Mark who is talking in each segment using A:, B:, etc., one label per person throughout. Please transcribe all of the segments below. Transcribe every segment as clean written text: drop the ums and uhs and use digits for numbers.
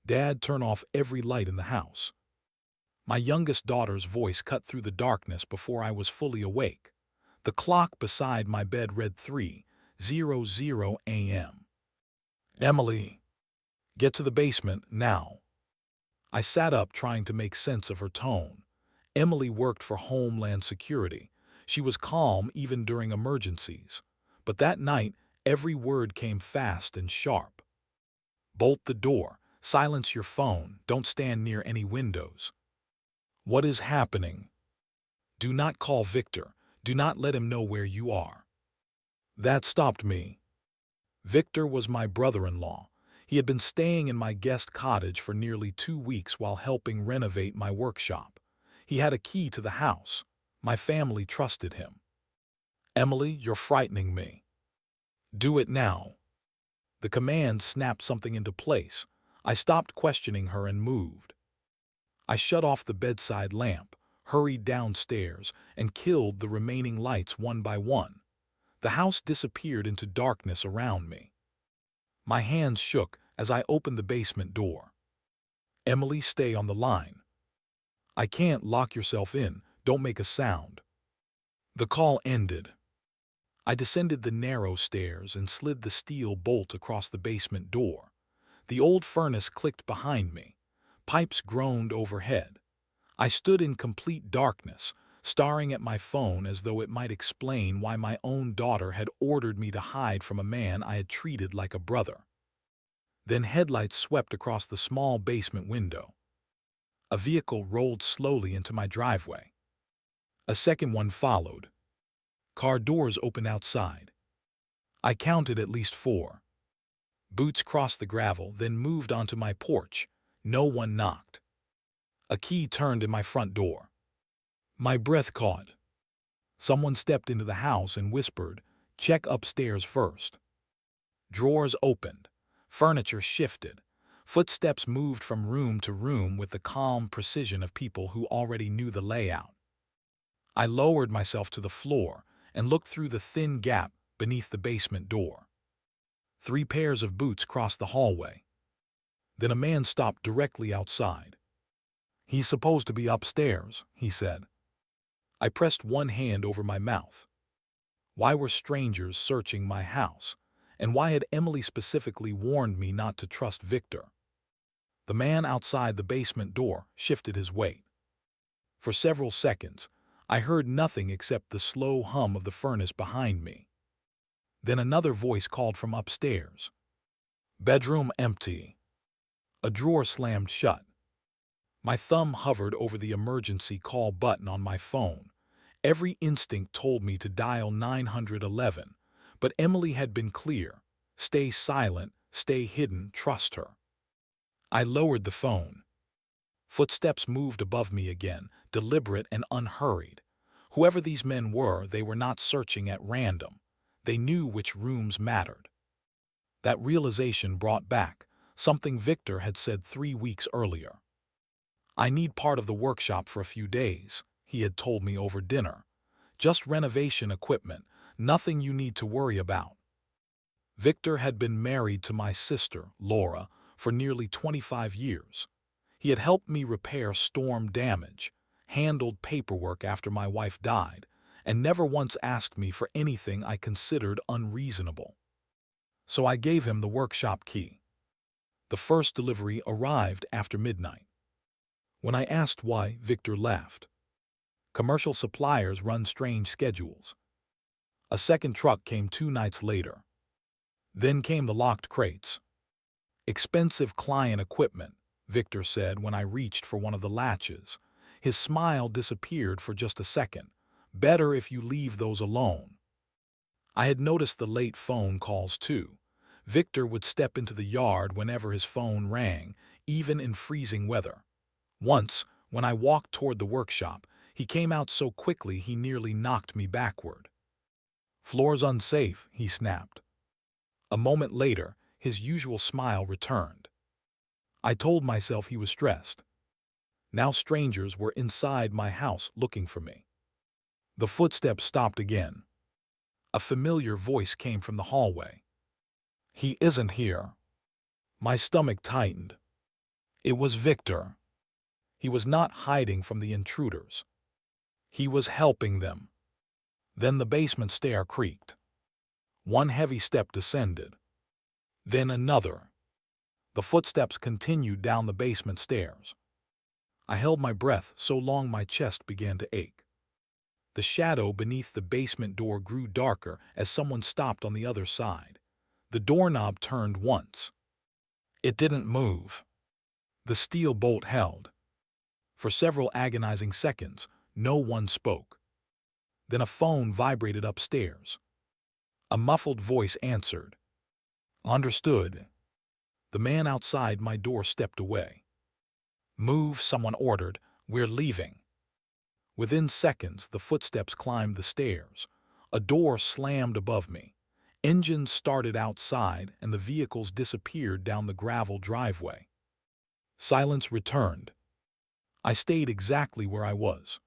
A: "Dad, turn off every light in the house." My youngest daughter's voice cut through the darkness before I was fully awake. The clock beside my bed read 3:00 a.m. "Emily, get to the basement, now." I sat up trying to make sense of her tone. Emily worked for Homeland Security. She was calm even during emergencies. But that night, every word came fast and sharp. "Bolt the door. Silence your phone. Don't stand near any windows." "What is happening?" "Do not call Victor. Do not let him know where you are." That stopped me. Victor was my brother-in-law. He had been staying in my guest cottage for nearly 2 weeks while helping renovate my workshop. He had a key to the house. My family trusted him. "Emily, you're frightening me." "Do it now." The command snapped something into place. I stopped questioning her and moved. I shut off the bedside lamp, hurried downstairs, and killed the remaining lights one by one. The house disappeared into darkness around me. My hands shook as I opened the basement door. "Emily, stay on the line." "I can't. Lock yourself in. Don't make a sound." The call ended. I descended the narrow stairs and slid the steel bolt across the basement door. The old furnace clicked behind me. Pipes groaned overhead. I stood in complete darkness, staring at my phone as though it might explain why my own daughter had ordered me to hide from a man I had treated like a brother. Then headlights swept across the small basement window. A vehicle rolled slowly into my driveway. A second one followed. Car doors opened outside. I counted at least 4. Boots crossed the gravel, then moved onto my porch. No one knocked. A key turned in my front door. My breath caught. Someone stepped into the house and whispered, "Check upstairs first." Drawers opened. Furniture shifted. Footsteps moved from room to room with the calm precision of people who already knew the layout. I lowered myself to the floor and looked through the thin gap beneath the basement door. 3 pairs of boots crossed the hallway. Then a man stopped directly outside. "He's supposed to be upstairs," he said. I pressed one hand over my mouth. Why were strangers searching my house? And why had Emily specifically warned me not to trust Victor? The man outside the basement door shifted his weight. For several seconds, I heard nothing except the slow hum of the furnace behind me. Then another voice called from upstairs. "Bedroom empty." A drawer slammed shut. My thumb hovered over the emergency call button on my phone. Every instinct told me to dial 911, but Emily had been clear. Stay silent, stay hidden, trust her. I lowered the phone. Footsteps moved above me again, deliberate and unhurried. Whoever these men were, they were not searching at random. They knew which rooms mattered. That realization brought back something Victor had said 3 weeks earlier. "I need part of the workshop for a few days," he had told me over dinner. "Just renovation equipment, nothing you need to worry about." Victor had been married to my sister, Laura, for nearly 25 years. He had helped me repair storm damage, handled paperwork after my wife died, and never once asked me for anything I considered unreasonable. So I gave him the workshop key. The first delivery arrived after midnight. When I asked why, Victor laughed. "Commercial suppliers run strange schedules." A second truck came 2 nights later. Then came the locked crates. "Expensive client equipment," Victor said when I reached for one of the latches. His smile disappeared for just a second. "Better if you leave those alone." I had noticed the late phone calls too. Victor would step into the yard whenever his phone rang, even in freezing weather. Once, when I walked toward the workshop, he came out so quickly he nearly knocked me backward. "Floor's unsafe," he snapped. A moment later, his usual smile returned. I told myself he was stressed. Now strangers were inside my house looking for me. The footsteps stopped again. A familiar voice came from the hallway. "He isn't here." My stomach tightened. It was Victor. He was not hiding from the intruders. He was helping them. Then the basement stair creaked. One heavy step descended. Then another. The footsteps continued down the basement stairs. I held my breath so long my chest began to ache. The shadow beneath the basement door grew darker as someone stopped on the other side. The doorknob turned once. It didn't move. The steel bolt held. For several agonizing seconds, no one spoke. Then a phone vibrated upstairs. A muffled voice answered. Understood. The man outside my door stepped away. Move, someone ordered. We're leaving. Within seconds, the footsteps climbed the stairs. A door slammed above me. Engines started outside and the vehicles disappeared down the gravel driveway. Silence returned. I stayed exactly where I was.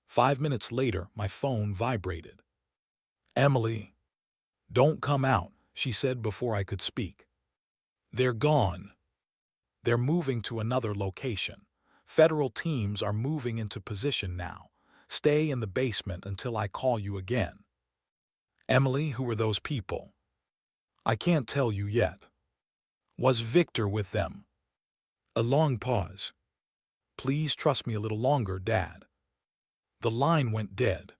A: 5 minutes later, my phone vibrated. Emily, don't come out, she said before I could speak. They're gone. They're moving to another location. Federal teams are moving into position now. Stay in the basement until I call you again. Emily, who were those people? I can't tell you yet. Was Victor with them? A long pause. Please trust me a little longer, Dad. The line went dead.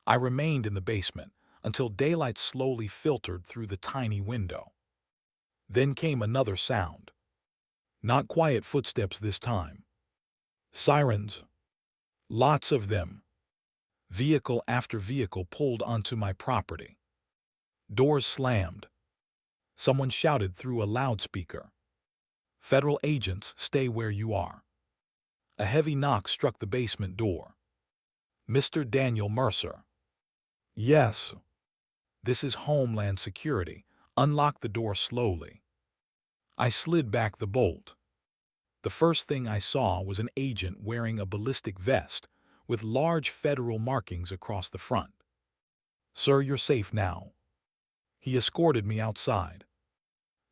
A: I remained in the basement until daylight slowly filtered through the tiny window. Then came another sound. Not quiet footsteps this time. Sirens. Lots of them. Vehicle after vehicle pulled onto my property. Doors slammed. Someone shouted through a loudspeaker. Federal agents, stay where you are. A heavy knock struck the basement door. Mr. Daniel Mercer. Yes. This is Homeland Security. Unlock the door slowly. I slid back the bolt. The first thing I saw was an agent wearing a ballistic vest with large federal markings across the front. Sir, you're safe now. He escorted me outside.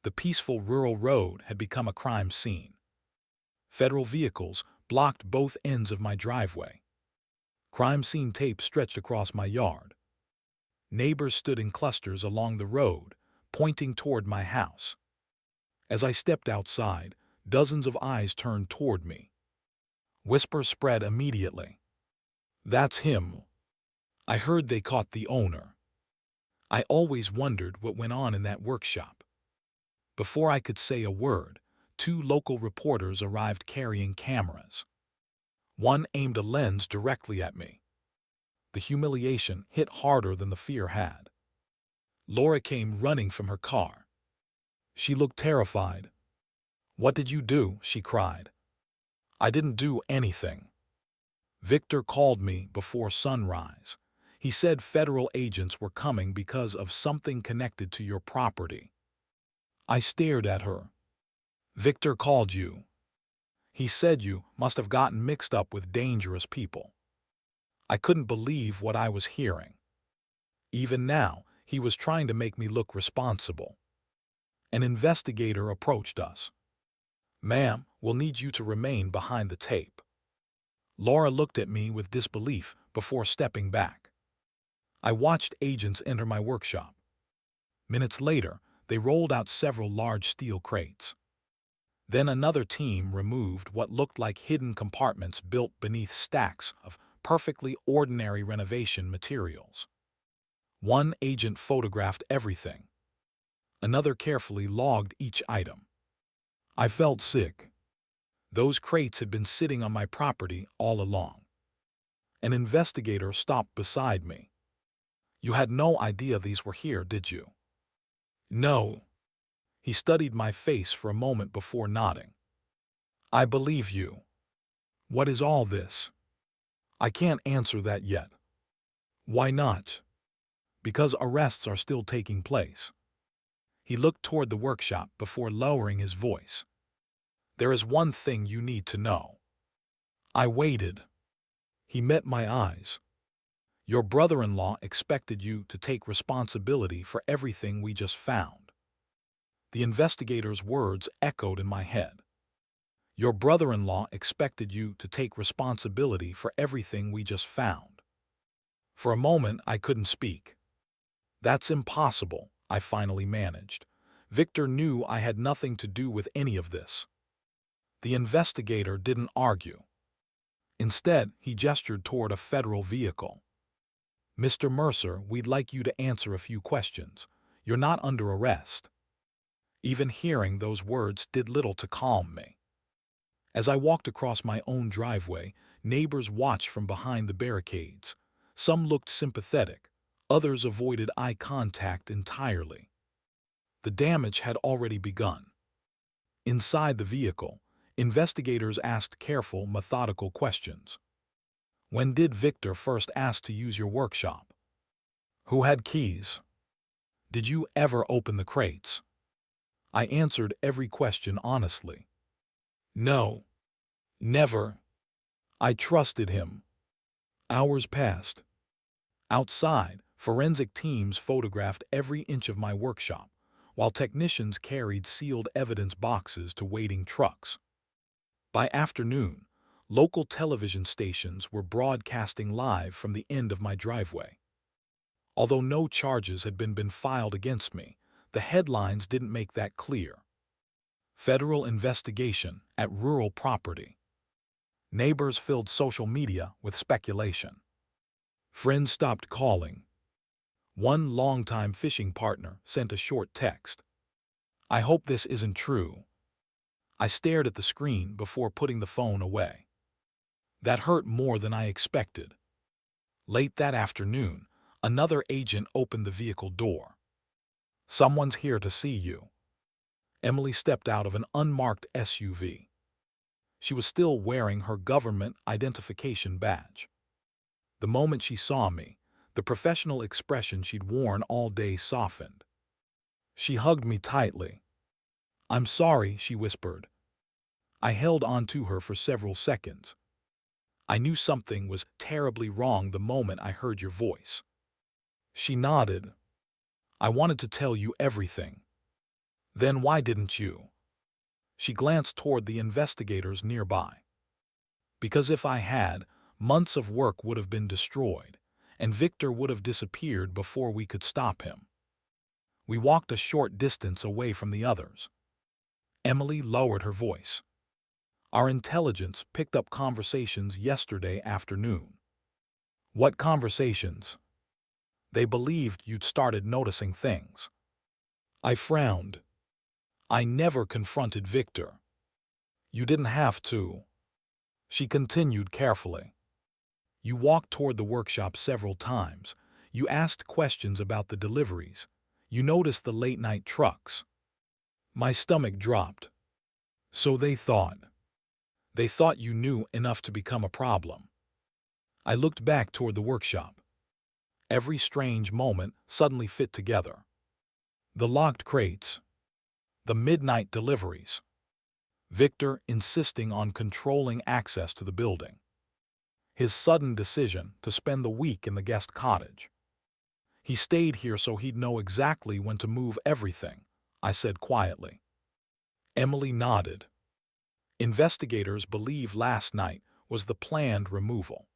A: The peaceful rural road had become a crime scene. Federal vehicles blocked both ends of my driveway. Crime scene tape stretched across my yard. Neighbors stood in clusters along the road, pointing toward my house. As I stepped outside, dozens of eyes turned toward me. Whispers spread immediately. That's him. I heard they caught the owner. I always wondered what went on in that workshop. Before I could say a word, 2 local reporters arrived carrying cameras. One aimed a lens directly at me. The humiliation hit harder than the fear had. Laura came running from her car. She looked terrified. What did you do? She cried. I didn't do anything. Victor called me before sunrise. He said federal agents were coming because of something connected to your property. I stared at her. Victor called you. He said you must have gotten mixed up with dangerous people. I couldn't believe what I was hearing. Even now, he was trying to make me look responsible. An investigator approached us. Ma'am, we'll need you to remain behind the tape. Laura looked at me with disbelief before stepping back. I watched agents enter my workshop. Minutes later, they rolled out several large steel crates. Then another team removed what looked like hidden compartments built beneath stacks of perfectly ordinary renovation materials. One agent photographed everything. Another carefully logged each item. I felt sick. Those crates had been sitting on my property all along. An investigator stopped beside me. You had no idea these were here, did you? No. He studied my face for a moment before nodding. I believe you. What is all this? I can't answer that yet. Why not? Because arrests are still taking place. He looked toward the workshop before lowering his voice. There is one thing you need to know. I waited. He met my eyes. Your brother-in-law expected you to take responsibility for everything we just found. The investigator's words echoed in my head. Your brother-in-law expected you to take responsibility for everything we just found. For a moment, I couldn't speak. That's impossible, I finally managed. Victor knew I had nothing to do with any of this. The investigator didn't argue. Instead, he gestured toward a federal vehicle. Mr. Mercer, we'd like you to answer a few questions. You're not under arrest. Even hearing those words did little to calm me. As I walked across my own driveway, neighbors watched from behind the barricades. Some looked sympathetic, others avoided eye contact entirely. The damage had already begun. Inside the vehicle, investigators asked careful, methodical questions. When did Victor first ask to use your workshop? Who had keys? Did you ever open the crates? I answered every question honestly. No. Never. I trusted him. Hours passed. Outside, forensic teams photographed every inch of my workshop, while technicians carried sealed evidence boxes to waiting trucks. By afternoon, local television stations were broadcasting live from the end of my driveway. Although no charges had been filed against me, the headlines didn't make that clear. Federal investigation at rural property. Neighbors filled social media with speculation. Friends stopped calling. One longtime fishing partner sent a short text. I hope this isn't true. I stared at the screen before putting the phone away. That hurt more than I expected. Late that afternoon, another agent opened the vehicle door. Someone's here to see you. Emily stepped out of an unmarked SUV. She was still wearing her government identification badge. The moment she saw me, the professional expression she'd worn all day softened. She hugged me tightly. "I'm sorry," she whispered. I held on to her for several seconds. I knew something was terribly wrong the moment I heard your voice. She nodded. "I wanted to tell you everything." "Then why didn't you?" She glanced toward the investigators nearby. "Because if I had, months of work would have been destroyed, and Victor would have disappeared before we could stop him." We walked a short distance away from the others. Emily lowered her voice. "Our intelligence picked up conversations yesterday afternoon." "What conversations?" "They believed you'd started noticing things." I frowned. "I never confronted Victor." "You didn't have to." She continued carefully. "You walked toward the workshop several times. You asked questions about the deliveries. You noticed the late-night trucks." My stomach dropped. "So they thought." "They thought you knew enough to become a problem." I looked back toward the workshop. Every strange moment suddenly fit together. The locked crates. The midnight deliveries. Victor insisting on controlling access to the building. His sudden decision to spend the week in the guest cottage. "He stayed here so he'd know exactly when to move everything," I said quietly. Emily nodded. "Investigators believe last night was the planned removal."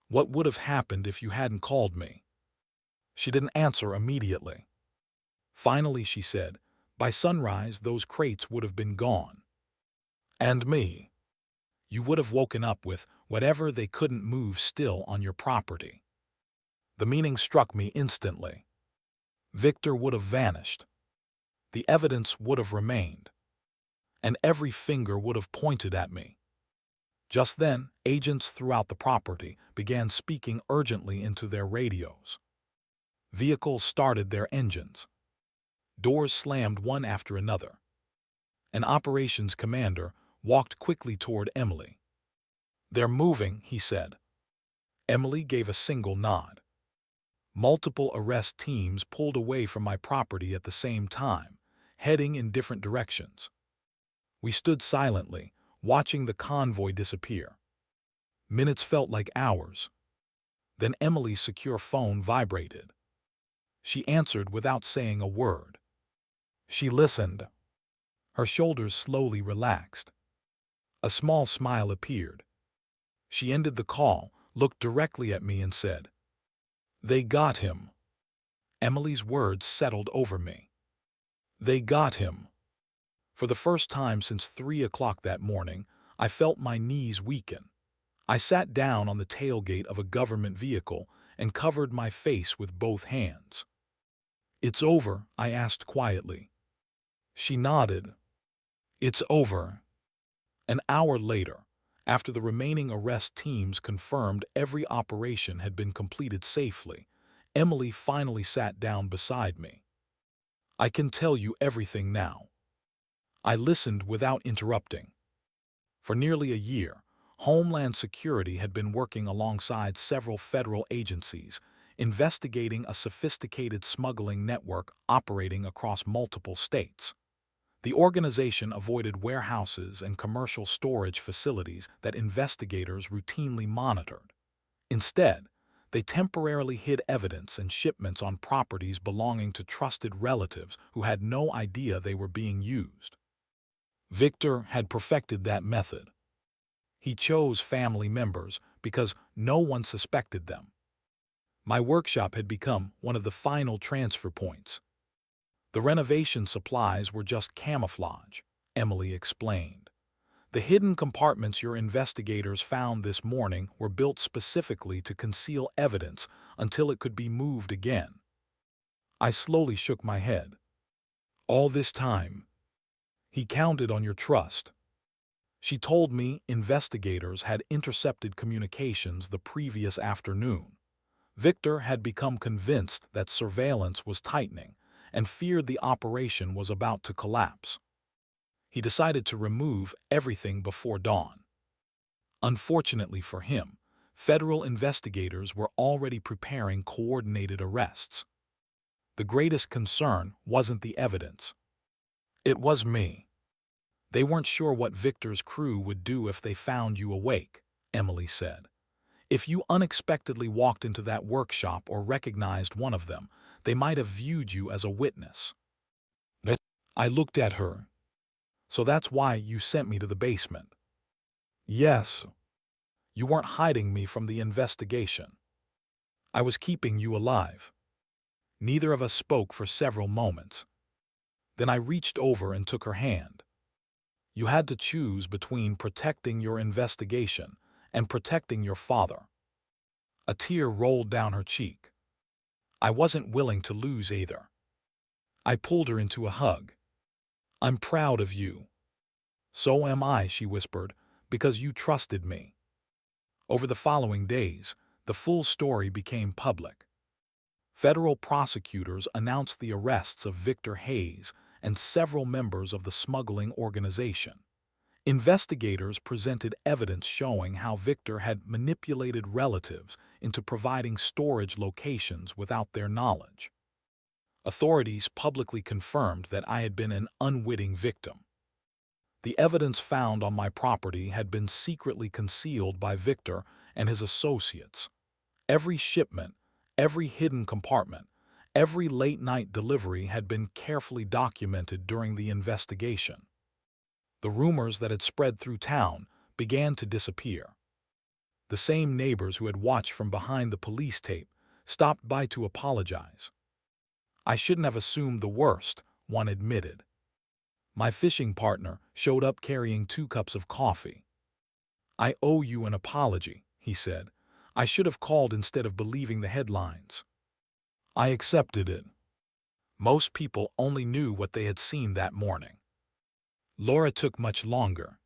A: "What would have happened if you hadn't called me?" She didn't answer immediately. Finally she said, "By sunrise those crates would have been gone." "And me?" "You would have woken up with whatever they couldn't move still on your property." The meaning struck me instantly. Victor would have vanished. The evidence would have remained. And every finger would have pointed at me. Just then, agents throughout the property began speaking urgently into their radios. Vehicles started their engines. Doors slammed one after another. An operations commander walked quickly toward Emily. "They're moving," he said. Emily gave a single nod. Multiple arrest teams pulled away from my property at the same time, heading in different directions. We stood silently, watching the convoy disappear. Minutes felt like hours. Then Emily's secure phone vibrated. She answered without saying a word. She listened. Her shoulders slowly relaxed. A small smile appeared. She ended the call, looked directly at me and said, "They got him." Emily's words settled over me. They got him. For the first time since 3 o'clock that morning, I felt my knees weaken. I sat down on the tailgate of a government vehicle and covered my face with both hands. "It's over?" I asked quietly. She nodded. "It's over." An hour later, after the remaining arrest teams confirmed every operation had been completed safely, Emily finally sat down beside me. "I can tell you everything now." I listened without interrupting. For nearly a year, Homeland Security had been working alongside several federal agencies, investigating a sophisticated smuggling network operating across multiple states. The organization avoided warehouses and commercial storage facilities that investigators routinely monitored. Instead, they temporarily hid evidence and shipments on properties belonging to trusted relatives who had no idea they were being used. Victor had perfected that method. He chose family members because no one suspected them. My workshop had become one of the final transfer points. The renovation supplies were just camouflage, Emily explained. The hidden compartments your investigators found this morning were built specifically to conceal evidence until it could be moved again. I slowly shook my head. All this time, he counted on your trust. She told me investigators had intercepted communications the previous afternoon. Victor had become convinced that surveillance was tightening and feared the operation was about to collapse. He decided to remove everything before dawn. Unfortunately for him, federal investigators were already preparing coordinated arrests. The greatest concern wasn't the evidence. It was me. They weren't sure what Victor's crew would do if they found you awake, Emily said. If you unexpectedly walked into that workshop or recognized one of them, they might have viewed you as a witness. I looked at her. So that's why you sent me to the basement. Yes. You weren't hiding me from the investigation. I was keeping you alive. Neither of us spoke for several moments. Then I reached over and took her hand. You had to choose between protecting your investigation and protecting your father. A tear rolled down her cheek. I wasn't willing to lose either. I pulled her into a hug. I'm proud of you. So am I, she whispered, because you trusted me. Over the following days, the full story became public. Federal prosecutors announced the arrests of Victor Hayes and several members of the smuggling organization. Investigators presented evidence showing how Victor had manipulated relatives into providing storage locations without their knowledge. Authorities publicly confirmed that I had been an unwitting victim. The evidence found on my property had been secretly concealed by Victor and his associates. Every shipment, every hidden compartment, every late-night delivery had been carefully documented during the investigation. The rumors that had spread through town began to disappear. The same neighbors who had watched from behind the police tape stopped by to apologize. I shouldn't have assumed the worst, one admitted. My fishing partner showed up carrying 2 cups of coffee. I owe you an apology, he said. I should have called instead of believing the headlines. I accepted it. Most people only knew what they had seen that morning. Laura took much longer.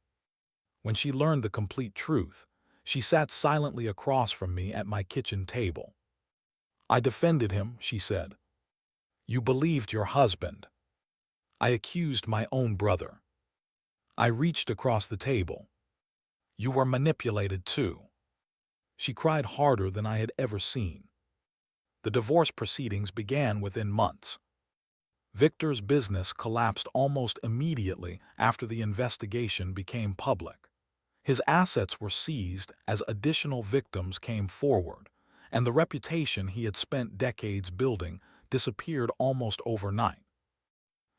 A: When she learned the complete truth, she sat silently across from me at my kitchen table. I defended him, she said. You believed your husband. I accused my own brother. I reached across the table. You were manipulated too. She cried harder than I had ever seen. The divorce proceedings began within months. Victor's business collapsed almost immediately after the investigation became public. His assets were seized as additional victims came forward, and the reputation he had spent decades building disappeared almost overnight.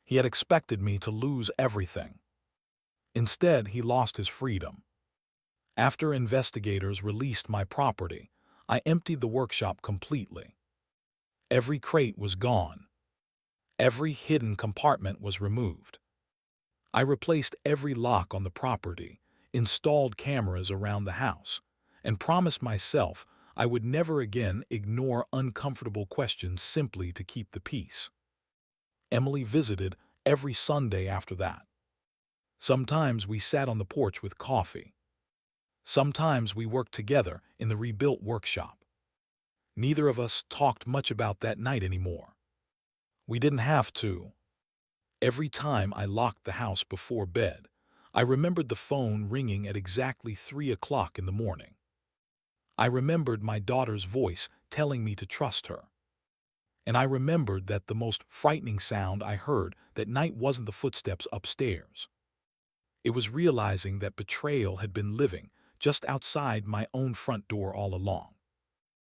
A: He had expected me to lose everything. Instead, he lost his freedom. After investigators released my property, I emptied the workshop completely. Every crate was gone. Every hidden compartment was removed. I replaced every lock on the property, installed cameras around the house, and promised myself I would never again ignore uncomfortable questions simply to keep the peace. Emily visited every Sunday after that. Sometimes we sat on the porch with coffee. Sometimes we worked together in the rebuilt workshop. Neither of us talked much about that night anymore. We didn't have to. Every time I locked the house before bed, I remembered the phone ringing at exactly 3 o'clock in the morning. I remembered my daughter's voice telling me to trust her. And I remembered that the most frightening sound I heard that night wasn't the footsteps upstairs. It was realizing that betrayal had been living just outside my own front door all along.